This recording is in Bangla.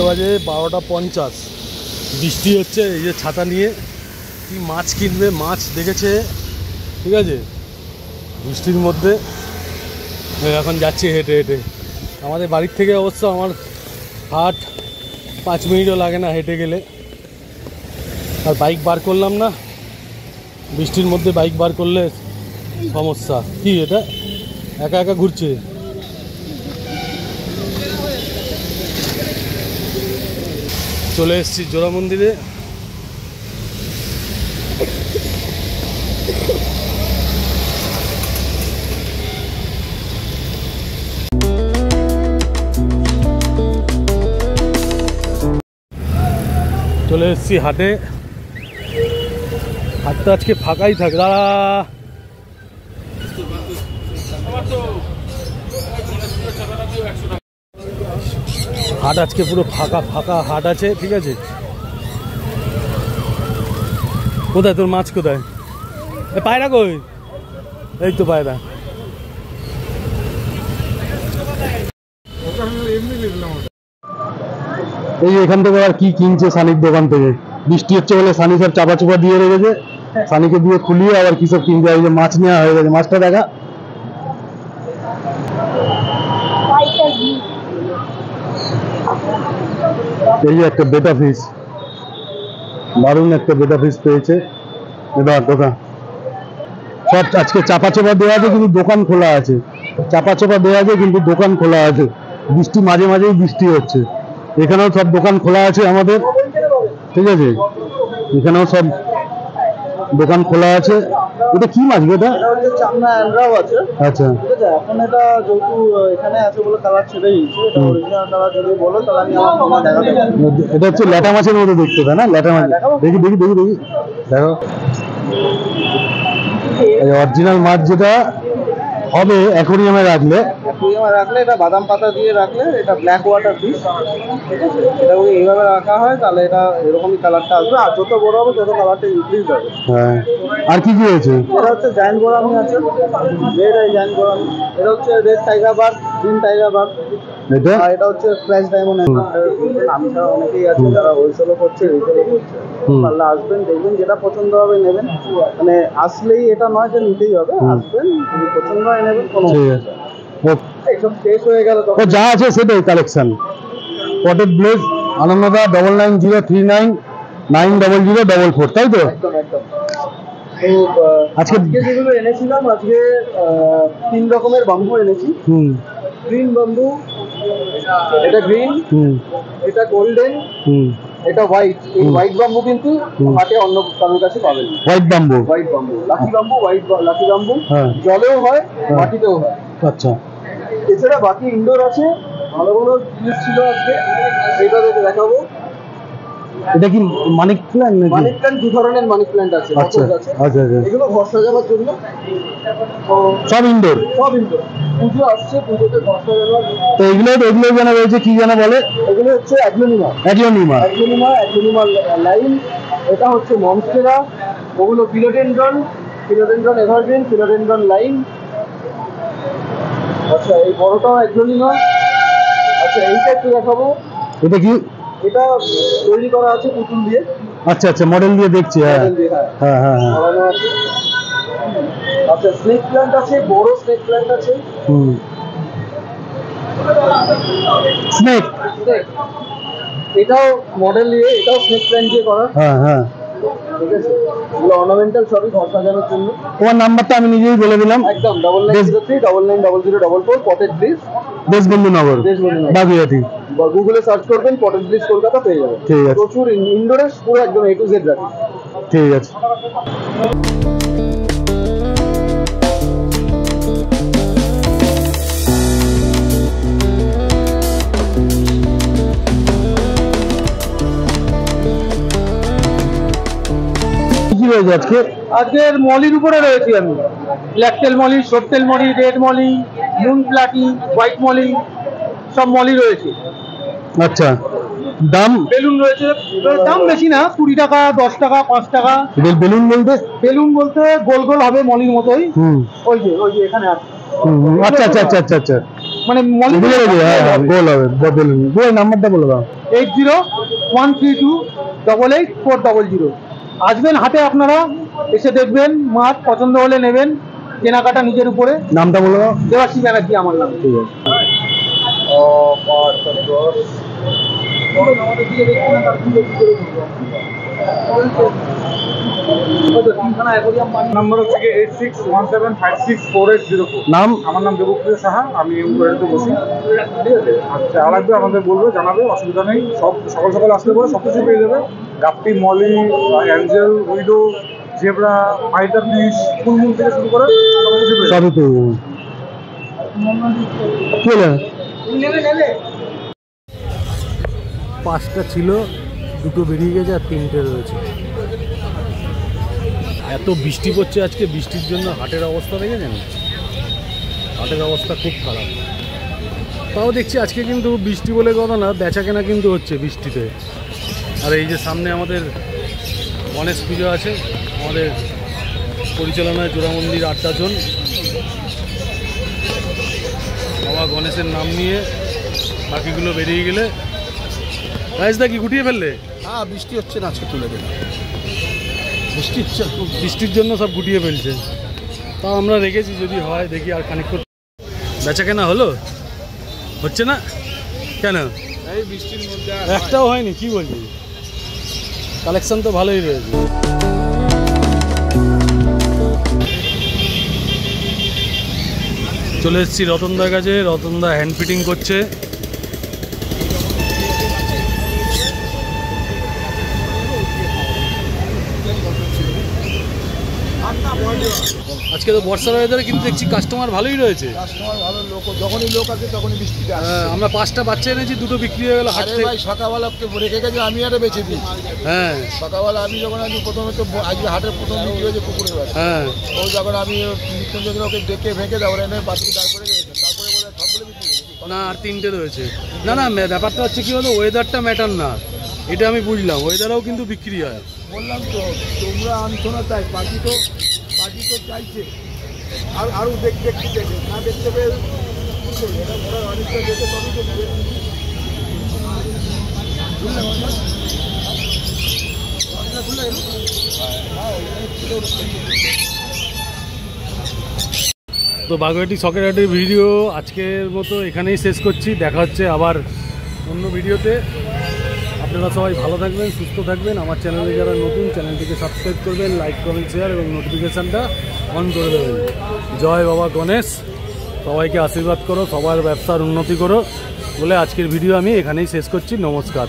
বাজে 12:50। বৃষ্টি হচ্ছে, এই যে ছাতা নিয়ে কি মাছ কিনবে, মাছ দেখেছে, ঠিক আছে, বৃষ্টির মধ্যে এখন যাচ্ছি হেঁটে হেঁটে। আমাদের বাড়ির থেকে অবশ্য আমার হাট 5 মিনিটও লাগে না হেঁটে গেলে। আর বাইক বার করলাম না, বৃষ্টির মধ্যে বাইক বার করলে সমস্যা। কি এটা একা একা ঘুরছে? চলে এসেছি জোড়া মন্দিরে। চলে এসেছি হাটে। হাটটা আজকে ফাঁকাই থাকে। দাঁড়া, হাট আজকে পুরো ফাঁকা ফাঁকা হাট আছে, ঠিক আছে। কোথায় তোর মাছ? কোথায় পায়রা? কই? এই তো পায়রা। এই এখান থেকে আর কি কিনছে সানির দোকান থেকে। বৃষ্টি হচ্ছে বলে সানি সব চাপা চোপা দিয়ে রেখেছে। সানিকে দিয়ে খুলিয়ে আবার কি সব কিনতে। এই যে মাছ নেওয়া হয়ে গেছে, মাছটা দেখা। এই যে একটা বেটা ফিশ, দারুণ একটা বেটা ফিশ পেয়েছে। এবার দোকান সব আজকে চাপা চোপা দেওয়া আছে, কিন্তু দোকান খোলা আছে। চাপা চোপা দেওয়া আছে কিন্তু দোকান খোলা আছে। বৃষ্টি মাঝে মাঝেই বৃষ্টি হচ্ছে। এখানেও সব দোকান খোলা আছে আমাদের, ঠিক আছে। এখানেও সব দোকান খোলা আছে। এটা কি মাছ? এটা চামড়া অ্যান্ড্রাও আছে। আচ্ছা, ঠিক আছে। এখন এটা যেহেতু এখানে আছে বলে কালার ছেড়ে দিয়েছে। এটা অরিজিনাল কালার যদি বলো তাহলে আমি আমার ফোনে দেখাতে পারবো। এটা হচ্ছে ল্যাটা মাছের মতো দেখতে, তাই না? ল্যাটা মাছ। দেখি দেখি দেখি দেখি, দেখো অরিজিনাল মাছ যেটা হবে অ্যাকোরিয়ামে রাখলে। এটা বাদাম পাতা দিয়ে রাখলে এটা ব্ল্যাক ওয়াটার ফিশ, ঠিক আছে। এটা যদি এইভাবে রাখা হয় তাহলে এটা এরকমই কালারটা আসবে। আর যত বড় হবে তত কালারটা ইনক্রিজ হবে। হ্যাঁ। আর কি কি হয়েছে? এটা হচ্ছে জায়ান্ট গোরামি আছে, রেড আই জায়ান্ট গোরামি। এটা হচ্ছে রেড টাইগার বার, গ্রিন টাইগার বার। এটা হচ্ছে ফ্ল্যাশ ডায়মন্ড। আমি ছাড়া অনেকেই আছে যারা হোলসেলও করছে, রিটেলও করছে। পারলে আসবেন, দেখবেন, যেটা পছন্দ হবে নেবেন। মানে আসলেই এটা নয় যে নিতেই হবে, আসবেন, যদি পছন্দ হয় নেবেন। কোনো এইসব শেষ হয়ে গেল তো যা আছে সেটাই কালেকশন। পটেড ব্লেজ, আনন্দদা 9903990044, তাই তো? একদম একদম। আজকে যেগুলো এনেছিলাম, আজকে 3 রকমের বাম্বু এনেছি। গ্রিন বাম্বু, এটা গ্রিন, এটা গোল্ডেন, এটা হোয়াইট। এই হোয়াইট বাম্বু কিন্তু হাটে অন্য কারোর কাছে পাবেন। White bamboo, white bamboo, lucky bamboo, white lucky bamboo. জলেও হয়, মাটিতেও হয়। আচ্ছা। এছাড়া বাকি ইনডোর আছে। ভালো ভালো জিনিস ছিল আজকে, এটা দেখাবো। এটা কি মানিক প্ল্যান্ট নাকি? মানিক প্ল্যান্ট, 2 ধরনের মানিক প্ল্যান্ট আছে। আচ্ছা আচ্ছা। এগুলো ঘর সাজাবার জন্য। সব ইনডোর, সব ইনডোর। পুজো আসছে, পুজোতে ঘর সাজাবার। তো এগুলো যেন রয়েছে, কি যেন বলে? এগুলো হচ্ছে অ্যাগ্লোনিমা লাইন। এটা হচ্ছে মনস্টেরা। ওগুলো ফিলোডেন্ড্রন এভারগ্রিন, ফিলোডেন্ড্রন লাইন। আচ্ছা, এই বড়টাও অ্যাগ্লোনিমা। আচ্ছা, এইটা একটু দেখাবো। এটা কি? এটা তৈরি করা আছে পুতুল দিয়ে। আচ্ছা আচ্ছা, মডেল দিয়ে দেখছি। হ্যাঁ হ্যাঁ হ্যাঁ হ্যাঁ। আচ্ছা, স্নেক প্ল্যান্ট আছে, বড় স্নেক প্ল্যান্ট আছে। স্নেক, এটাও মডেল দিয়ে, এটাও স্নেক প্ল্যান্ট দিয়ে করা। হ্যাঁ হ্যাঁ, ঠিক আছে। এগুলো অর্নামেন্টাল, সবই ঘর সাজানোর জন্য। তোমার নাম্বারটা আমি নিজেই বলে দিলাম। একদম 9903990000, পটেড ব্লিজ, দেশবন্ধুনগর, বাগুইআটি। গুগলে সার্চ করবেন, পটেড ব্লিজ কলকাতা, পেয়ে যাবেন। ঠিক আছে। প্রচুর ইনডোরের, পুরো একদম A to Z রাখি। ঠিক আছে। আজকের মলির উপরে রয়েছি আমি। Black tail molly, short tail molly, red molly, moon platy, white molly, সব মলি রয়েছে। আচ্ছা, দাম? বেলুন রয়েছে। দাম বেশি না, 20 টাকা, 10 টাকা, 5 টাকা। বেলুন বলতে গোল গোল হবে মলির মতোই। ওই যে এখানে আছে। আচ্ছা আচ্ছা আচ্ছা আচ্ছা আচ্ছা। মানে গোল হবে, বদল নাম্বারটা বলে দাও। 8013288400। আসবেন হাটে, আপনারা এসে দেখবেন মাছ, পছন্দ হলে নেবেন, কেনাকাটা নিজের উপরে। নামটা বলে দাও। দেবাশী ব্যানার্জি আমার নাম। ঠিক আছে। নাম্বার হচ্ছে 8617564804। নাম? আমার নাম দেবপ্রিয় সাহা, আমি উপরেতে বসি। ঠিক আছে, আচ্ছা আলাদা আমাদের বলবে, জানাবে, অসুবিধা নেই। সকাল সকাল আসলে পরে সব কিছু পেয়ে যাবে। Guppy, molly, angel, widow, zebra, fighter fish, ফুলমুল থেকে শুরু করে সব কিছু পেয়ে যাবে। পাঁচটা ছিল, দুটো বেরিয়ে গেছে আর তিনটে রয়েছে। এত বৃষ্টি পড়ছে আজকে, বৃষ্টির জন্য হাটের অবস্থা দেখেছেন, হাটের অবস্থা খুব খারাপ। তাও দেখছি আজকে কিন্তু বৃষ্টি বলে কথা না, বেচা কেনা কিন্তু হচ্ছে বৃষ্টিতে। আর এই যে সামনে আমাদের গণেশ পুজো আছে, আমাদের পরিচালনায় জোড়া মন্দির আড্ডাজন বাবা গণেশের নাম নিয়ে বাকিগুলো বেরিয়ে গেলে রাইসদা কি গুটিয়ে ফেললে? হ্যাঁ, বৃষ্টি হচ্ছে না, আজকে তুলে দেবে। বৃষ্টির জন্য সব গুটিয়ে ফেলছে। তাও আমরা রেখেছি, যদি হয় দেখি আর খানিক। বেচা কেনা হলো? হচ্ছে না কেন? এই বৃষ্টির মধ্যে একটাও হয়নি, কি বলছি? কালেকশন তো ভালোই রয়েছে। চলে এসেছি রতনদার কাছে, রতনদা হ্যান্ড ফিটিং করছে। আজকে তো বর্ষার ওয়েদারে কিন্তু দেখছি কাস্টমার ভালোই রয়েছে। কাস্টমার ভালো, লোক যখনই লোক আছে তখনই বৃষ্টিতে আসে। আমরা 5টা বাচ্চা এনেছি, দুটো বিক্রি হয়ে গেল হাট থেকে। ভাই সকালবেলা রেখে গেছে, আমি আরে বেঁচে দিই। হ্যাঁ, সকালবেলা আমি যখন প্রথমে তো আজকে হাটের প্রথম বিক্রি হয়েছে পুকুরে বাড়ি। হ্যাঁ, ও যখন আমি মৃত্যুঞ্জয় ওকে ডেকে ভেঙে দেওয়ার এনে বাচ্চা দাঁড় করে গেছে, তারপরে বলে সবগুলো বিক্রি হয়েছে। না আর তিনটে রয়েছে। না না, ব্যাপারটা হচ্ছে কি হলো, ওয়েদারটা ম্যাটার না, এটা আমি বুঝলাম। ওয়েদারেও কিন্তু বিক্রি হয়। বললাম তো, তোমরা আনছো না তাই, পাখি তো চাইছে। আর আরও দেখতে না দেখতে পেয়ে এটা ঘোড়ার অনেকটা দেখে তবে তো নেবে। তো বাগুইআটি শখের হাটের ভিডিও আজকের মতো এখানেই শেষ করছি। দেখা হচ্ছে আবার অন্য ভিডিওতে। আপনারা সবাই ভালো থাকবেন, সুস্থ থাকবেন। আমার চ্যানেলে যারা নতুন, চ্যানেলটিকে সাবস্ক্রাইব করবেন, লাইক কমেন্ট শেয়ার এবং নোটিফিকেশানটা অন করে দেবেন। জয় বাবা গণেশ, সবাইকে আশীর্বাদ করো, সবার ব্যবসার উন্নতি করো বলে আজকের ভিডিও আমি এখানেই শেষ করছি। নমস্কার।